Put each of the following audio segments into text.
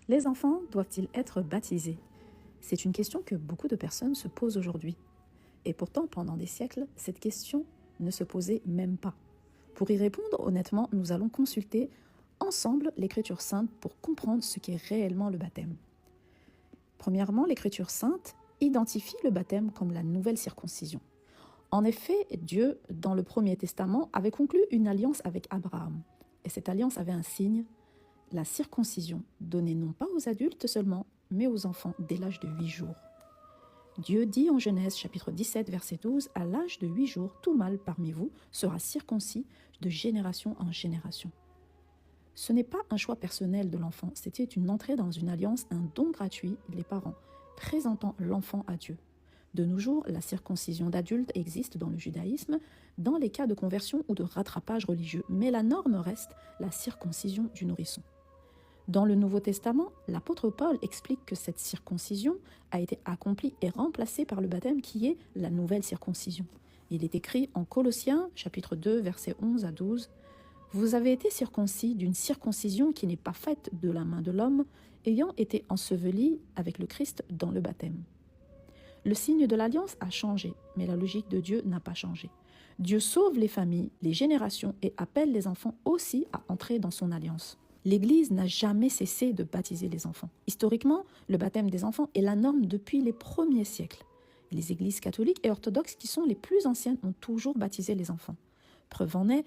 Les enfants doivent-ils être baptisés? C'est une question que beaucoup de personnes se posent aujourd'hui. Et pourtant, pendant des siècles, cette question ne se posait même pas. Pour y répondre, honnêtement, nous allons consulter ensemble l'Écriture sainte pour comprendre ce qu'est réellement le baptême. Premièrement, l'Écriture sainte identifie le baptême comme la nouvelle circoncision. En effet, Dieu, dans le Premier Testament, avait conclu une alliance avec Abraham. Et cette alliance avait un signe, la circoncision, donnée non pas aux adultes seulement, mais aux enfants dès l'âge de 8 jours. Dieu dit en Genèse chapitre 17, verset 12, « À l'âge de 8 jours, tout mâle parmi vous sera circoncis de génération en génération. » Ce n'est pas un choix personnel de l'enfant, c'était une entrée dans une alliance, un don gratuit des parents, présentant l'enfant à Dieu. De nos jours, la circoncision d'adultes existe dans le judaïsme, dans les cas de conversion ou de rattrapage religieux, mais la norme reste la circoncision du nourrisson. Dans le Nouveau Testament, l'apôtre Paul explique que cette circoncision a été accomplie et remplacée par le baptême qui est la nouvelle circoncision. Il est écrit en Colossiens, chapitre 2, versets 11 à 12, « Vous avez été circoncis d'une circoncision qui n'est pas faite de la main de l'homme, ayant été enseveli avec le Christ dans le baptême. » Le signe de l'alliance a changé, mais la logique de Dieu n'a pas changé. Dieu sauve les familles, les générations et appelle les enfants aussi à entrer dans son alliance. L'Église n'a jamais cessé de baptiser les enfants. Historiquement, le baptême des enfants est la norme depuis les premiers siècles. Les églises catholiques et orthodoxes qui sont les plus anciennes ont toujours baptisé les enfants. Preuve en est,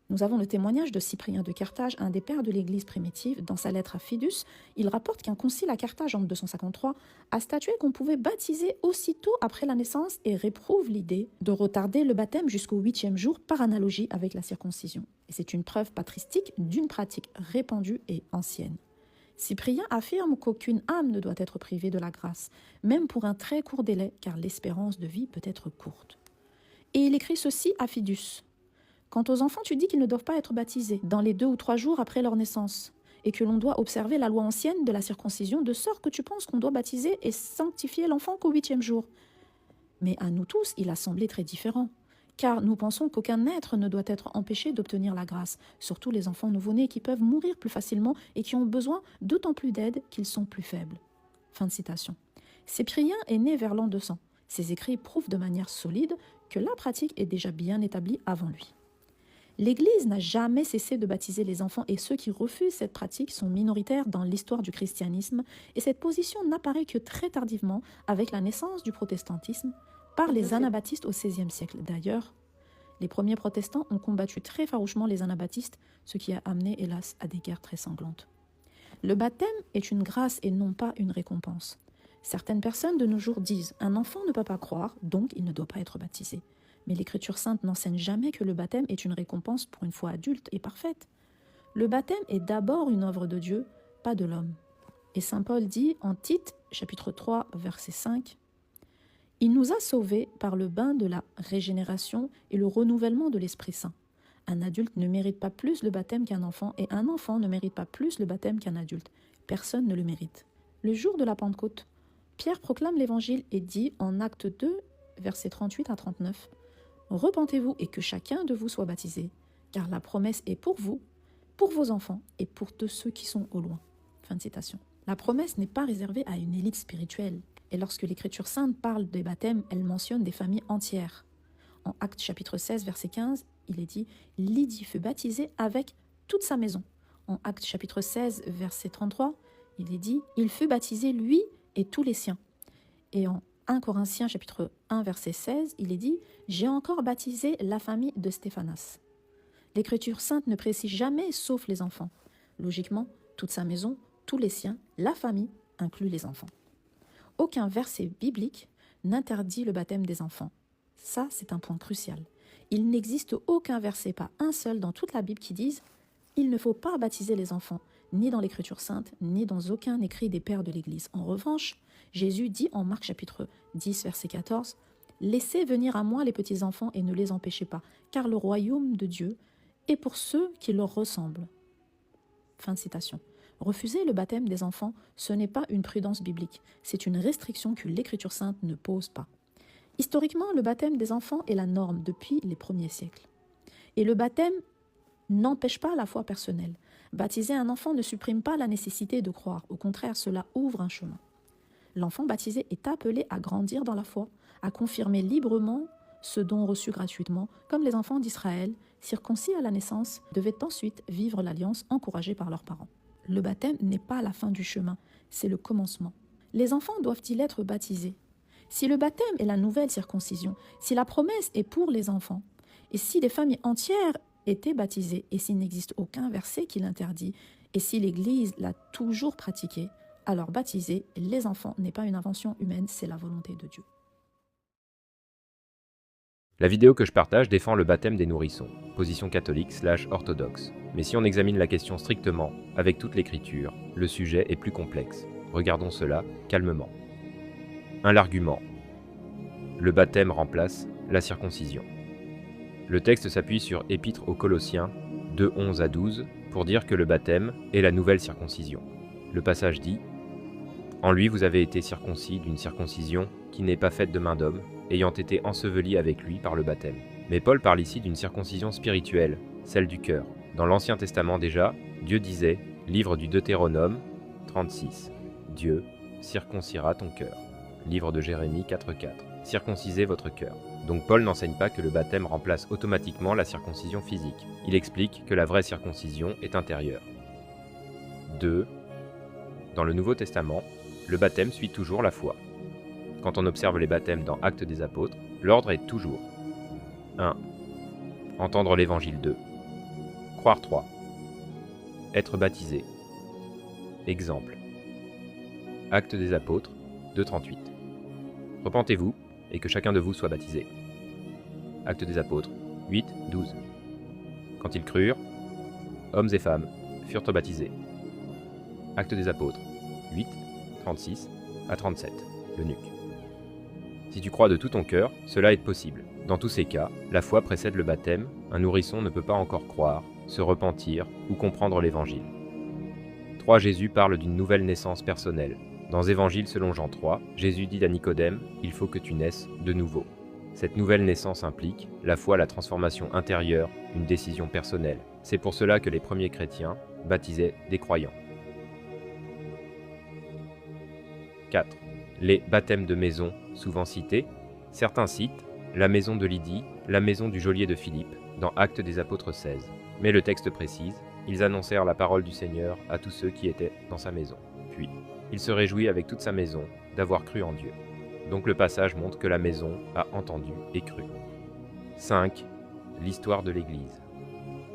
nous avons le témoignage de Cyprien de Carthage, un des pères de l'Église primitive. Dans sa lettre à Fidus, il rapporte qu'un concile à Carthage en 253 a statué qu'on pouvait baptiser aussitôt après la naissance et réprouve l'idée de retarder le baptême jusqu'au 8e jour par analogie avec la circoncision. Et c'est une preuve patristique d'une pratique répandue et ancienne. Cyprien affirme qu'aucune âme ne doit être privée de la grâce, même pour un très court délai, car l'espérance de vie peut être courte. Et il écrit ceci à Fidus. Quant aux enfants, tu dis qu'ils ne doivent pas être baptisés dans les 2 ou 3 jours après leur naissance, et que l'on doit observer la loi ancienne de la circoncision, de sorte que tu penses qu'on doit baptiser et sanctifier l'enfant qu'au 8e jour. Mais à nous tous, il a semblé très différent, car nous pensons qu'aucun être ne doit être empêché d'obtenir la grâce, surtout les enfants nouveau-nés qui peuvent mourir plus facilement et qui ont besoin d'autant plus d'aide qu'ils sont plus faibles. Fin de citation. Cyprien est né vers l'an 200. Ses écrits prouvent de manière solide que la pratique est déjà bien établie avant lui. L'Église n'a jamais cessé de baptiser les enfants et ceux qui refusent cette pratique sont minoritaires dans l'histoire du christianisme et cette position n'apparaît que très tardivement avec la naissance du protestantisme par les anabaptistes au XVIe siècle. D'ailleurs, les premiers protestants ont combattu très farouchement les anabaptistes, ce qui a amené, hélas, à des guerres très sanglantes. Le baptême est une grâce et non pas une récompense. Certaines personnes de nos jours disent « un enfant ne peut pas croire, donc il ne doit pas être baptisé ». Mais l'Écriture sainte n'enseigne jamais que le baptême est une récompense pour une foi adulte et parfaite. Le baptême est d'abord une œuvre de Dieu, pas de l'homme. Et saint Paul dit en Tite, chapitre 3, verset 5, « Il nous a sauvés par le bain de la régénération et le renouvellement de l'Esprit Saint. Un adulte ne mérite pas plus le baptême qu'un enfant et un enfant ne mérite pas plus le baptême qu'un adulte. Personne ne le mérite. » Le jour de la Pentecôte, Pierre proclame l'Évangile et dit en Acte 2, versets 38 à 39, « Repentez-vous et que chacun de vous soit baptisé, car la promesse est pour vous, pour vos enfants et pour tous ceux qui sont au loin. » Fin de citation. La promesse n'est pas réservée à une élite spirituelle. Et lorsque l'Écriture sainte parle des baptêmes, elle mentionne des familles entières. En Actes chapitre 16, verset 15, il est dit « Lydie fut baptisée avec toute sa maison. » En Actes chapitre 16, verset 33, il est dit « Il fut baptisé, lui et tous les siens. » Et en 1 Corinthiens chapitre 1 verset 16, il est dit « J'ai encore baptisé la famille de Stéphanas ». L'Écriture sainte ne précise jamais sauf les enfants. Logiquement, toute sa maison, tous les siens, la famille inclut les enfants. Aucun verset biblique n'interdit le baptême des enfants. Ça, c'est un point crucial. Il n'existe aucun verset, pas un seul dans toute la Bible qui dise « Il ne faut pas baptiser les enfants », ni dans l'Écriture sainte, ni dans aucun écrit des pères de l'Église. En revanche, Jésus dit en Marc chapitre 10, verset 14, « Laissez venir à moi les petits enfants et ne les empêchez pas, car le royaume de Dieu est pour ceux qui leur ressemblent. » Fin de citation. Refuser le baptême des enfants, ce n'est pas une prudence biblique, c'est une restriction que l'Écriture sainte ne pose pas. Historiquement, le baptême des enfants est la norme depuis les premiers siècles. Et le baptême n'empêche pas la foi personnelle. Baptiser un enfant ne supprime pas la nécessité de croire, au contraire, cela ouvre un chemin. L'enfant baptisé est appelé à grandir dans la foi, à confirmer librement ce don reçu gratuitement, comme les enfants d'Israël, circoncis à la naissance, devaient ensuite vivre l'alliance encouragée par leurs parents. Le baptême n'est pas la fin du chemin, c'est le commencement. Les enfants doivent-ils être baptisés? Si le baptême est la nouvelle circoncision, si la promesse est pour les enfants, et si des familles entières étaient baptisées, et s'il n'existe aucun verset qui l'interdit, et si l'Église l'a toujours pratiqué, alors baptiser les enfants n'est pas une invention humaine, c'est la volonté de Dieu. La vidéo que je partage défend le baptême des nourrissons, position catholique/orthodoxe. Mais si on examine la question strictement, avec toute l'écriture, le sujet est plus complexe. Regardons cela calmement. 1. L'argument. Le baptême remplace la circoncision. Le texte s'appuie sur Épître aux Colossiens 2:11 à 12 pour dire que le baptême est la nouvelle circoncision. Le passage dit « En lui vous avez été circoncis d'une circoncision qui n'est pas faite de main d'homme, ayant été ensevelis avec lui par le baptême. » Mais Paul parle ici d'une circoncision spirituelle, celle du cœur. Dans l'Ancien Testament déjà, Dieu disait, livre du Deutéronome 36, « Dieu circoncira ton cœur ». Livre de Jérémie 4:4, « Circoncisez votre cœur ». Donc Paul n'enseigne pas que le baptême remplace automatiquement la circoncision physique. Il explique que la vraie circoncision est intérieure. 2. Dans le Nouveau Testament, le baptême suit toujours la foi. Quand on observe les baptêmes dans Actes des Apôtres, l'ordre est toujours 1. Entendre l'Évangile 2. Croire 3. Être baptisé. Exemple. Actes des Apôtres 2:38. Repentez-vous et que chacun de vous soit baptisé. Actes des Apôtres 8:12. Quand ils crurent, hommes et femmes furent baptisés. Actes des Apôtres 8:36 à 37. L'eunuque. Si tu crois de tout ton cœur, cela est possible. Dans tous ces cas, la foi précède le baptême, un nourrisson ne peut pas encore croire, se repentir ou comprendre l'Évangile. 3. Jésus parle d'une nouvelle naissance personnelle. Dans Évangile selon Jean 3, Jésus dit à Nicodème « Il faut que tu naisses de nouveau ». Cette nouvelle naissance implique, la foi, la transformation intérieure, une décision personnelle. C'est pour cela que les premiers chrétiens baptisaient des croyants. 4. Les baptêmes de maison, souvent cités. Certains citent la maison de Lydie, la maison du geôlier de Philippe, dans Actes des Apôtres 16. Mais le texte précise, ils annoncèrent la parole du Seigneur à tous ceux qui étaient dans sa maison. Puis, il se réjouit avec toute sa maison d'avoir cru en Dieu. Donc le passage montre que la maison a entendu et cru. 5. L'histoire de l'Église.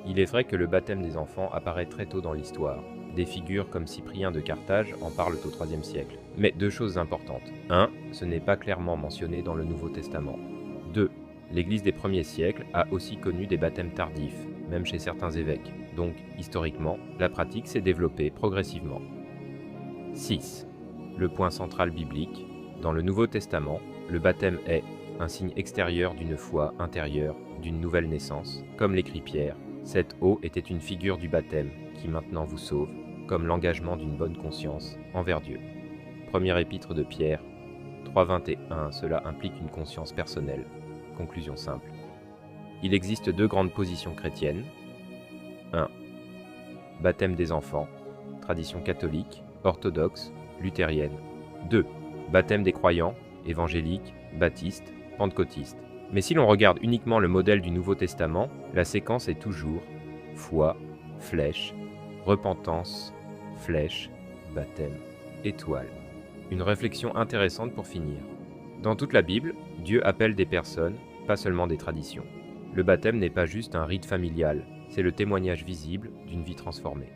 Il est vrai que le baptême des enfants apparaît très tôt dans l'histoire. Des figures comme Cyprien de Carthage en parlent au IIIe siècle. Mais 2 choses importantes. 1. Ce n'est pas clairement mentionné dans le Nouveau Testament. 2. L'Église des premiers siècles a aussi connu des baptêmes tardifs, même chez certains évêques. Donc, historiquement, la pratique s'est développée progressivement. 6. Le point central biblique. Dans le Nouveau Testament, le baptême est un signe extérieur d'une foi intérieure, d'une nouvelle naissance. Comme l'écrit Pierre, cette eau était une figure du baptême qui maintenant vous sauve, comme l'engagement d'une bonne conscience envers Dieu. Première épître de Pierre 3:21, cela implique une conscience personnelle. Conclusion simple. Il existe 2 grandes positions chrétiennes. 1. Baptême des enfants, tradition catholique, orthodoxe, luthérienne. 2. Baptême des croyants, évangéliques, baptistes, pentecôtistes. Mais si l'on regarde uniquement le modèle du Nouveau Testament, la séquence est toujours foi, flèche, repentance, flèche, baptême, étoile. Une réflexion intéressante pour finir. Dans toute la Bible, Dieu appelle des personnes, pas seulement des traditions. Le baptême n'est pas juste un rite familial, c'est le témoignage visible d'une vie transformée.